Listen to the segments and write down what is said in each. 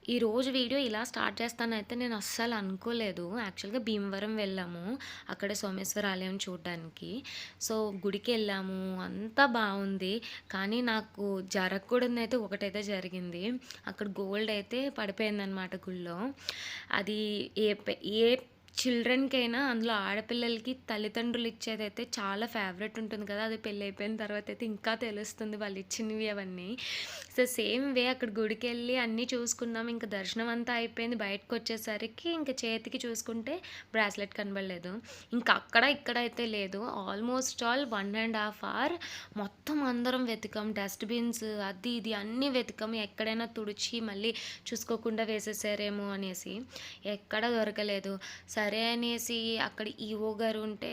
ఈరోజు వీడియో ఇలా స్టార్ట్ చేస్తానైతే నేను అస్సలు అనుకోలేదు. యాక్చువల్‌గా భీమవరం వెళ్ళాము. అక్కడ సోమేశ్వర ఆలయం చూడ్డానికి. సో, గుడికెళ్ళాము. అంతా బావుంది. కానీ నాకు జరగకూడనిదైతే ఒకటైతే జరిగింది. అక్కడ గోల్డ్ అయితే పడిపోయిందనమాట గుళ్ళో. అది ఏ చిల్డ్రన్‌కైనా అందులో ఆడపిల్లలకి తల్లిదండ్రులు ఇచ్చేదైతే చాలా ఫేవరెట్ ఉంటుంది కదా! అది పెళ్లయిపోయిన తర్వాతయితే ఇంకా తెలుస్తుంది వాళ్ళిచ్చినవి అవన్నీ. సో, సేమ్ వే అక్కడ గుడికెళ్ళి అన్నీ చూసుకున్నాం. ఇంక దర్శనం అంతా అయిపోయింది. బయటకొచ్చేసరికి ఇంక చేతికి చూసుకుంటే బ్రాస్లెట్ కనబడలేదు. ఇంక అక్కడ, ఇక్కడ అయితే లేదు. ఆల్‌మోస్ట్ ఆల్ 1 ½ అవర్ మొత్తం అందరం వెతికాం. డస్ట్ బిన్స్ అది, ఇది అన్నీ వెతికాం. ఎక్కడైనా తుడిచి మళ్ళీ చూసుకోకుండా వేసేసారేమో అనేసి. ఎక్కడ దొరకలేదు. సరే అనేసి అక్కడ ఈఓ గారు ఉంటే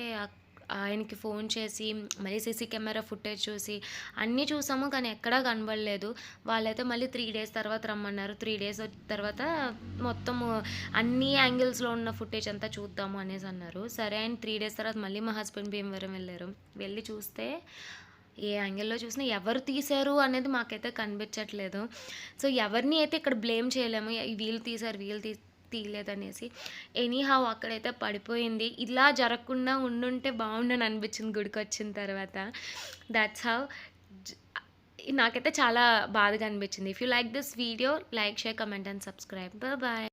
ఆయనకి ఫోన్ చేసి మళ్ళీ సీసీ కెమెరా ఫుటేజ్ చూసి అన్నీ చూసాము. కానీ ఎక్కడా కనబడలేదు. వాళ్ళైతే మళ్ళీ 3 డేస్ తర్వాత రమ్మన్నారు. 3 డేస్ తర్వాత మొత్తము అన్ని యాంగిల్స్‌లో ఉన్న ఫుటేజ్ అంతా చూద్దాము అనేసి అన్నారు. సరే అని 3 డేస్ తర్వాత మళ్ళీ మా హస్బెండ్ భీమవరం వెళ్లారు. వెళ్లి చూస్తే ఏ యాంగిల్‌లో చూసినా ఎవరు తీశారు అనేది మాకైతే కనిపించట్లేదు. సో, ఎవరిని అయితే ఇక్కడ బ్లేమ్ చేయలేము. వీళ్ళు తీశారు, వీళ్ళు తీయలేదనేసి. ఎనీహౌ అక్కడైతే పడిపోయింది. ఇలా జరగకుండా ఉండుంటే బావుండని అనిపించింది గుడికొచ్చిన తర్వాత. థాట్స్ హౌ జ నాకైతే చాలా బాధగా అనిపించింది. If you like this video like, share, comment and subscribe. Bye.